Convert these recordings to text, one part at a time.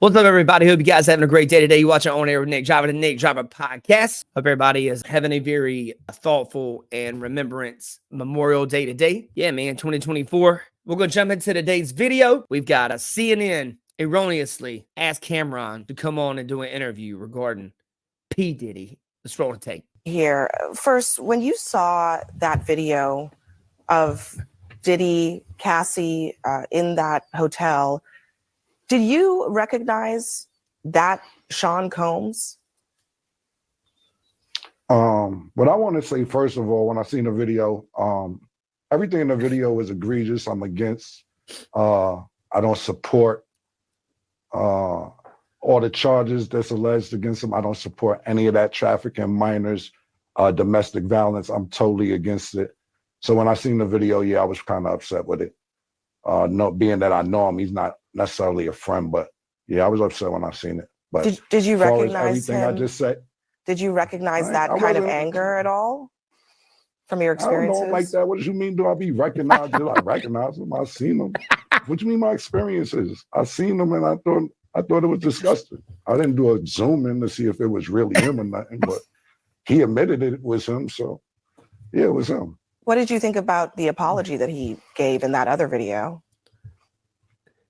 What's up, everybody? Hope you guys having a great day today. You watching On Air with Nick Driver, the Nick Driver podcast. Hope everybody is having a very thoughtful and remembrance Memorial Day today. Yeah, man, 2024. We're going to jump into today's video. We've got a CNN erroneously asked Cameron to come on and do an interview regarding P. Diddy. Let's roll the tape. Here, first, when you saw that video of Diddy, Cassie in that hotel, did you recognize that Sean Combs? What I want to say, first of all, when I seen the video, everything in the video is egregious. I'm against. I don't support all the charges that's alleged against him. I don't support any of that trafficking minors, domestic violence. I'm totally against it. So when I seen the video, yeah, I was kind of upset with it. Being that I know him, he's not necessarily a friend, but yeah, I was upset when I seen it. But did you recognize everything him? I just said? Did you recognize that kind of anger at all from your experiences? I don't like that. What do you mean? Do I be recognized? Did I recognize him? I seen him. What do you mean my experiences? I seen him and I thought it was disgusting. I didn't do a zoom in to see if it was really him or nothing, but he admitted it was him. So yeah, it was him. What did you think about the apology that he gave in that other video?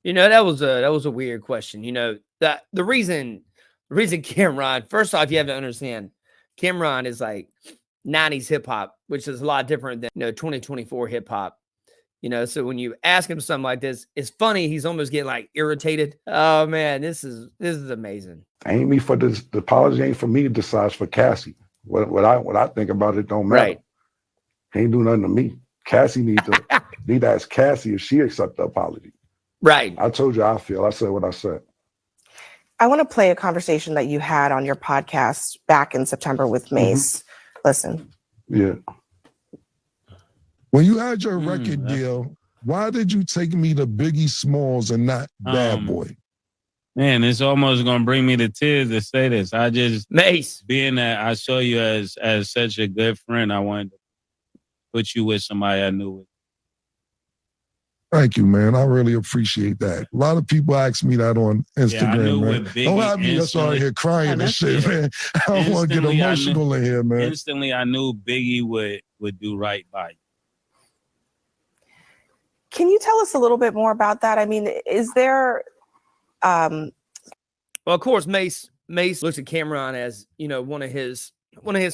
You know, that was a weird question. You know, that the reason Cameron, first off, you have to understand, Cameron is like 90s hip hop, which is a lot different than 2024 hip hop. You know, so when you ask him something like this, it's funny. He's almost getting like irritated. Oh man, this is amazing. Ain't me for this. The apology ain't for me to decide. It's for Cassie. What I think about it don't matter. Right. He ain't do nothing to me. Cassie need to ask Cassie if she accept the apology. Right. I told you how I feel. I said what I said. I want to play a conversation that you had on your podcast back in September with Mace. Listen. Yeah. When you had your record deal, why did you take me to Biggie Smalls and not Bad Boy? Man, it's almost gonna bring me to tears to say this. I just Mace, being that I saw you as such a good friend, I wanted to put you with somebody I knew with. Thank you, man. I really appreciate that. A lot of people ask me that on Instagram, man. Don't have me just out here crying and shit, man. I don't want to get emotional in here, man. Instantly, I knew Biggie would do right by you. Can you tell us a little bit more about that? I mean, is there... Well, of course, Mace looks at Cameron as, one of his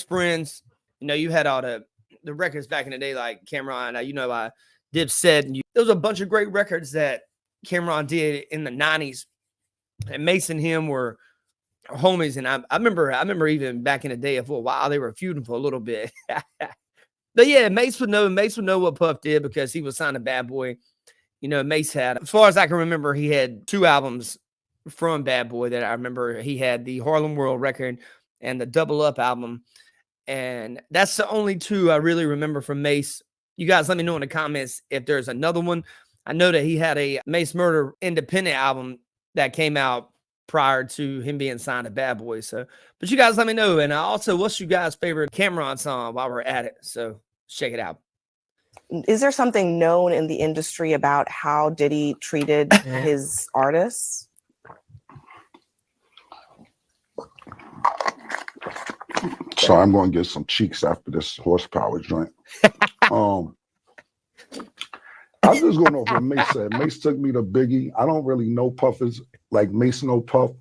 friends. You had all the records back in the day, like Cameron, Dipset, and there was a bunch of great records that Cameron did in the 90s. And Mace and him were homies. And I remember even back in the day, for a while, they were feuding for a little bit. But yeah, Mace would know what Puff did because he was signed to Bad Boy. Mace had, as far as I can remember, he had 2 albums from Bad Boy that I remember. He had the Harlem World record and the Double Up album. And that's the only 2 I really remember from Mace. You guys let me know in the comments if there's another one. I know that he had a Mace Murder independent album that came out prior to him being signed to Bad Boy. So, but you guys let me know. And also, what's you guys' favorite Cameron song while we're at it? So let's check it out. Is there something known in the industry about how Diddy treated his artists? So I'm going to get some cheeks after this horsepower joint. I'm just going off what Mace said. Mace took me to Biggie. I don't really know Puff is like Mace know Puff.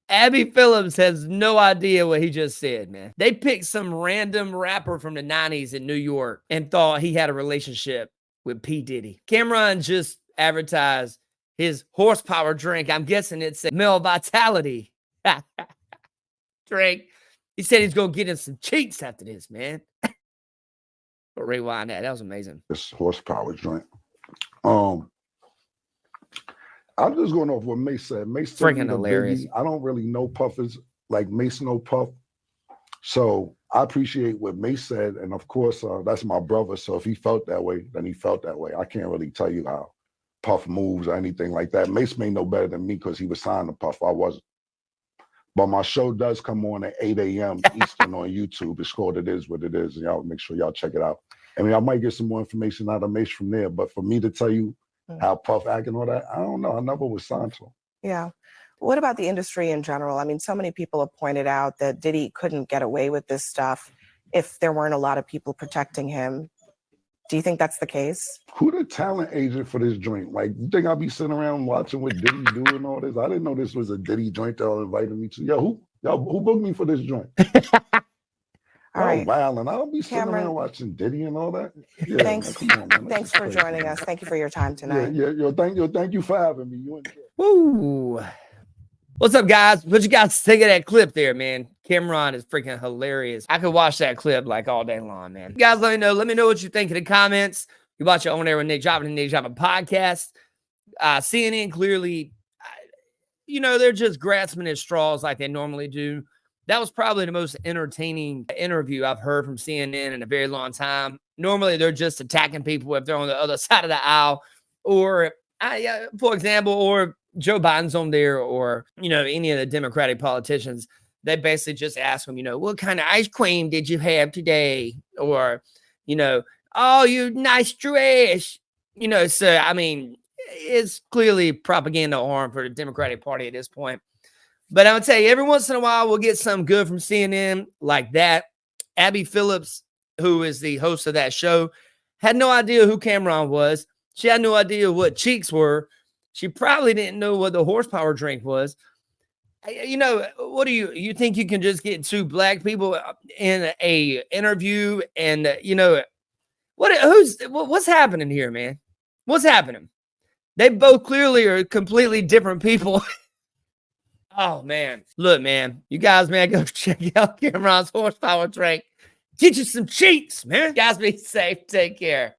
Abby Phillips has no idea what he just said, man. They picked some random rapper from the 90s in New York and thought he had a relationship with P. Diddy. Cameron just advertised his horsepower drink. I'm guessing it's a male vitality drink. He said he's going to get him some cheeks after this, man. But rewind that. That was amazing. This horsepower joint. I'm just going off what Mace said. Mace freaking hilarious. Biggie. I don't really know Puff is like Mace know Puff. So I appreciate what Mace said. And of course, that's my brother. So if he felt that way, then he felt that way. I can't really tell you how Puff moves or anything like that. Mace may know better than me because he was signed to Puff. I wasn't. But my show does come on at 8 a.m. Eastern on YouTube. It's called It Is What It Is. And y'all make sure y'all check it out. I mean, I might get some more information out of Mace from there. But for me to tell you how Puff act and all that, I don't know. I never was signed to him. Yeah. What about the industry in general? I mean, so many people have pointed out that Diddy couldn't get away with this stuff if there weren't a lot of people protecting him. Do you think that's the case? Who the talent agent for this joint? Like, you think I'll be sitting around watching what Diddy doing all this? I didn't know this was a Diddy joint y'all invited me to. Yo, who booked me for this joint? All right. Wow, and I'll be sitting Cameron, around watching Diddy and all that. Yeah, thanks. man, come on, man. Thanks for joining us. Thank you for your time tonight. Yo, thank you for having me. You enjoy. Woo. What's up, guys? What you guys think of that clip there, man? Cameron is freaking hilarious. I could watch that clip like all day long, man. You guys, let me know. Let me know what you think in the comments. You watch your own air with Nick Joplin and Nick Joplin podcast. CNN clearly, they're just grasping at straws like they normally do. That was probably the most entertaining interview I've heard from CNN in a very long time. Normally, they're just attacking people if they're on the other side of the aisle, or, for example, or Joe Biden's on there, or, any of the Democratic politicians. They basically just ask them, what kind of ice cream did you have today? Or, oh, you nice dress. So, I mean, it's clearly propaganda arm for the Democratic Party at this point. But I'll tell you, every once in a while, we'll get something good from CNN like that. Abby Phillips, who is the host of that show, had no idea who Cameron was. She had no idea what cheeks were. She probably didn't know what the horsepower drink was. What do you think you can just get two black people in a interview and, what's happening here, man? What's happening? They both clearly are completely different people. Oh, man. Look, man, you guys, man, go check out Cameron's horsepower drink. Get you some cheeks, man. Guys, be safe. Take care.